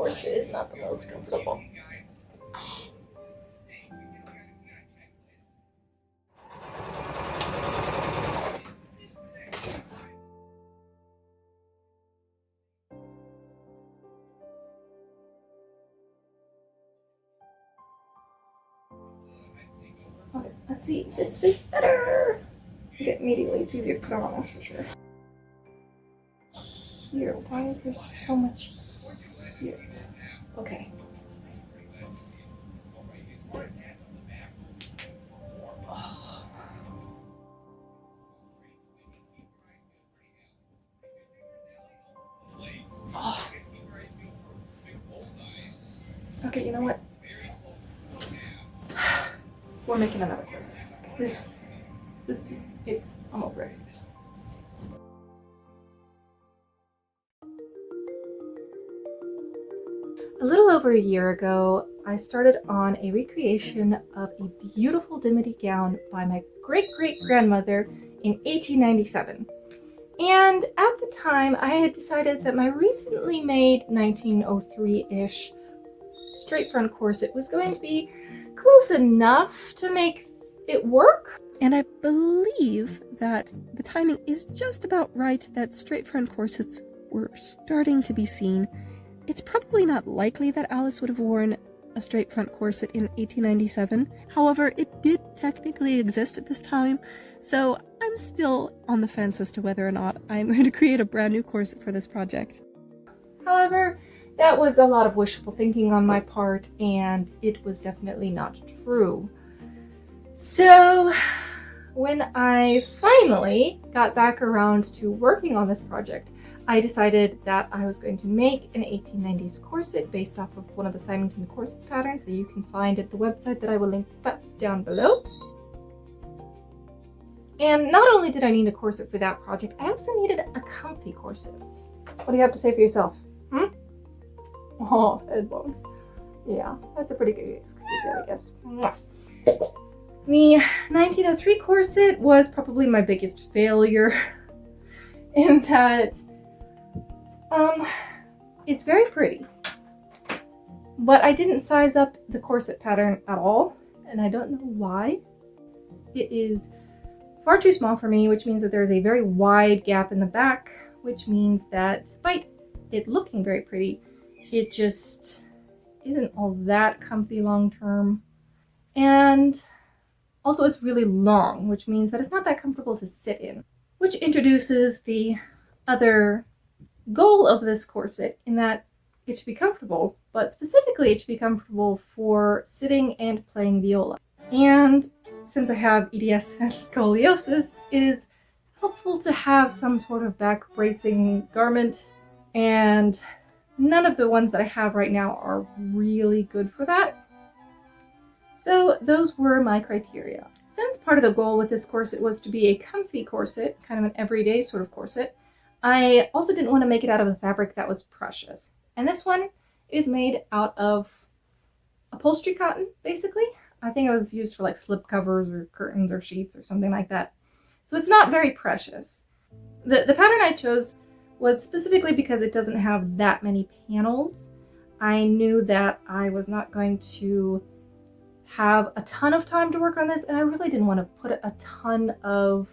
corset is not the most comfortable. Okay, let's see if this fits better. Okay, immediately it's easier to put on, that's for sure. Here, why is there so much here? Okay. Oh. Oh. Okay, you know what? We're making another corset. This just, I'm over it. A little over a year ago, I started on a recreation of a beautiful dimity gown by my great-great-grandmother in 1897. And at the time, I had decided that my recently made 1903-ish straight front corset was going to be close enough to make it work. And I believe that the timing is just about right that straight front corsets were starting to be seen. It's probably not likely that Alice would have worn a straight front corset in 1897. However, it did technically exist at this time, so I'm still on the fence as to whether or not I'm going to create a brand new corset for this project. However, that was a lot of wishful thinking on my part, and it was definitely not true. So, when I finally got back around to working on this project, I decided that I was going to make an 1890s corset based off of one of the Symington corset patterns that you can find at the website that I will link down below. And not only did I need a corset for that project, I also needed a comfy corset. What do you have to say for yourself? Oh, head bones. Yeah, that's a pretty good excuse, I guess. The 1903 corset was probably my biggest failure in that it's very pretty, but I didn't size up the corset pattern at all, and I don't know why. It is far too small for me, which means that there's a very wide gap in the back, which means that despite it looking very pretty, it just isn't all that comfy long term. And also it's really long, which means that it's not that comfortable to sit in, which introduces the other goal of this corset in that it should be comfortable, but specifically it should be comfortable for sitting and playing viola. And since I have EDS and scoliosis, it is helpful to have some sort of back bracing garment, and none of the ones that I have right now are really good for that. So those were my criteria. Since part of the goal with this corset was to be a comfy corset, kind of an everyday sort of corset, I also didn't want to make it out of a fabric that was precious. And this one is made out of upholstery cotton, basically. I think it was used for like slip covers or curtains or sheets or something like that. So it's not very precious. The pattern I chose was specifically because it doesn't have that many panels. I knew that I was not going to have a ton of time to work on this, and I really didn't want to put a ton of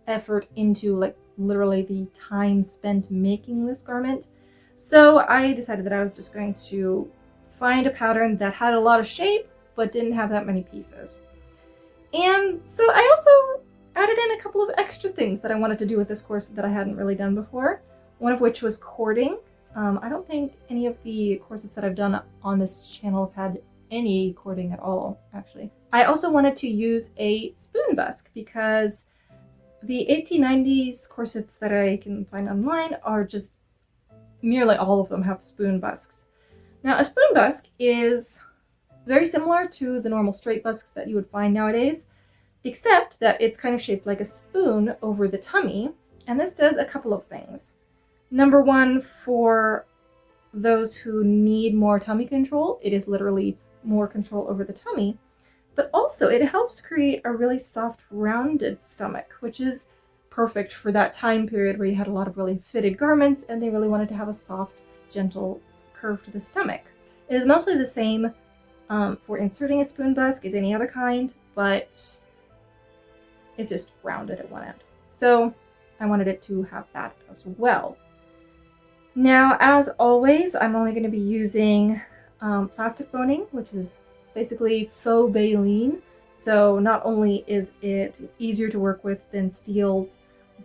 effort into like literally the time spent making this garment. So I decided that I was just going to find a pattern that had a lot of shape but didn't have that many pieces. And so I also added in a couple of extra things that I wanted to do with this corset that I hadn't really done before, one of which was cording. I don't think any of the corsets that I've done on this channel have had any cording at all, actually. I also wanted to use a spoon busk because the 1890s corsets that I can find online are just, nearly all of them have spoon busks. Now, a spoon busk is very similar to the normal straight busks that you would find nowadays, except that it's kind of shaped like a spoon over the tummy, and this does a couple of things. Number one, for those who need more tummy control, it is literally more control over the tummy, but also it helps create a really soft, rounded stomach, which is perfect for that time period where you had a lot of really fitted garments and they really wanted to have a soft, gentle, curve to the stomach. It is mostly the same for inserting a spoon busk as any other kind, but it's just rounded at one end. So I wanted it to have that as well. Now, as always, I'm only going to be using plastic boning, which is basically faux baleen. So not only is it easier to work with than steels,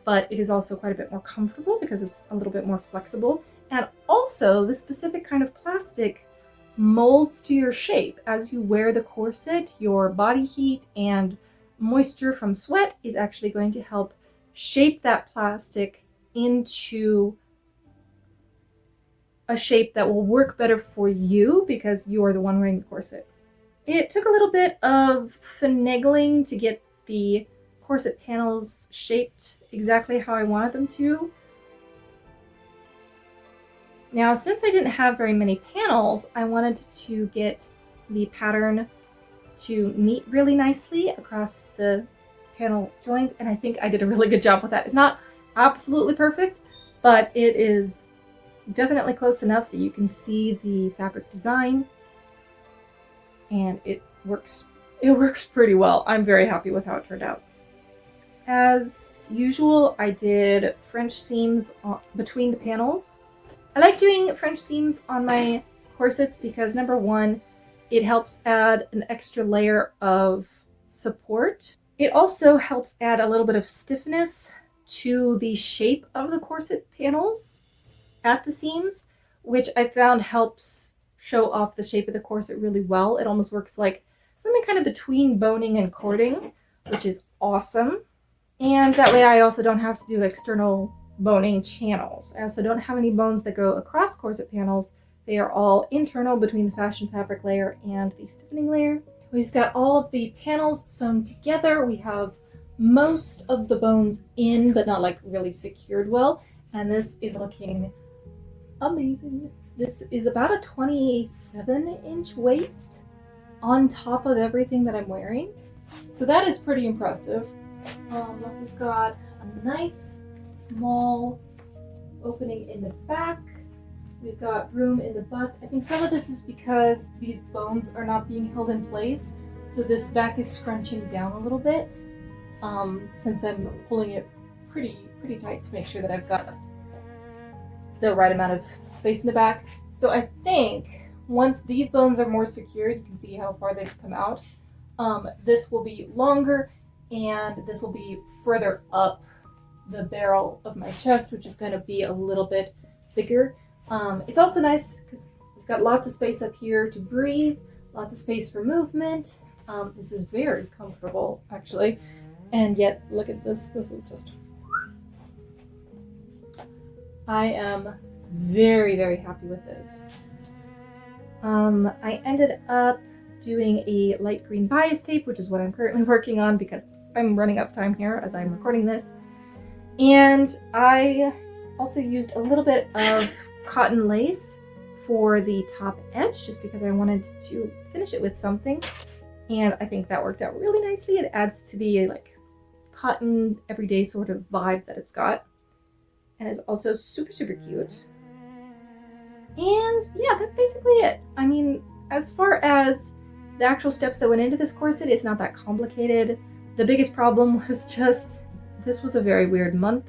but it is also quite a bit more comfortable because it's a little bit more flexible. And also, the specific kind of plastic molds to your shape. As you wear the corset, your body heat and moisture from sweat is actually going to help shape that plastic into a shape that will work better for you because you're the one wearing the corset. It took a little bit of finagling to get the corset panels shaped exactly how I wanted them to. Now, since I didn't have very many panels, I wanted to get the pattern to meet really nicely across the panel joints, and I think I did a really good job with that. It's not absolutely perfect, but it is definitely close enough that you can see the fabric design, and it works pretty well. I'm very happy with how it turned out. As usual, I did French seams between the panels. I like doing French seams on my corsets because, number one, it helps add an extra layer of support. It also helps add a little bit of stiffness to the shape of the corset panels at the seams, which I found helps show off the shape of the corset really well. It almost works like something kind of between boning and cording, which is awesome. And that way I also don't have to do external boning channels. I also don't have any bones that go across corset panels. They are all internal between the fashion fabric layer and the stiffening layer. We've got all of the panels sewn together. We have most of the bones in, but not like really secured well. And this is looking amazing. This is about a 27-inch waist on top of everything that I'm wearing. So that is pretty impressive. We've got a nice small opening in the back. We've got room in the bust. I think some of this is because these bones are not being held in place. So this back is scrunching down a little bit since I'm pulling it pretty tight to make sure that I've got the right amount of space in the back. So I think once these bones are more secured, you can see how far they've come out. This will be longer and this will be further up the barrel of my chest, which is going to be a little bit bigger. It's also nice because we've got lots of space up here to breathe, lots of space for movement. This is very comfortable, actually. And yet, look at this. This is just... I am very, very happy with this. I ended up doing a light green bias tape, which is what I'm currently working on because I'm running up time here as I'm recording this. And I also used a little bit of cotton lace for the top edge just because I wanted to finish it with something. And I think that worked out really nicely. It adds to the like cotton everyday sort of vibe that it's got. And it's also super, super cute. And yeah, that's basically it. I mean, as far as the actual steps that went into this corset, it's not that complicated. The biggest problem was just, this was a very weird month.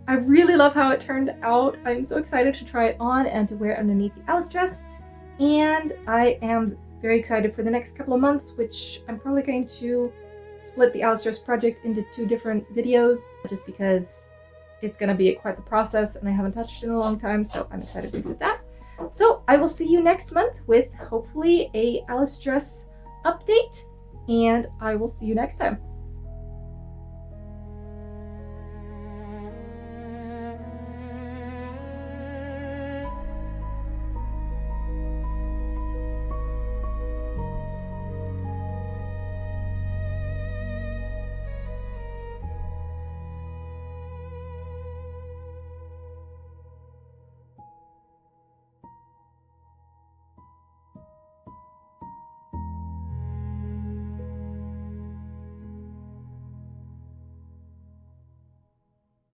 I really love how it turned out. I'm so excited to try it on and to wear it underneath the Alice dress. And I am very excited for the next couple of months, which I'm probably going to split the Alice dress project into 2 different videos, just because it's going to be quite the process and I haven't touched it in a long time, so I'm excited to do that. So I will see you next month with hopefully a Alice dress update, and I will see you next time.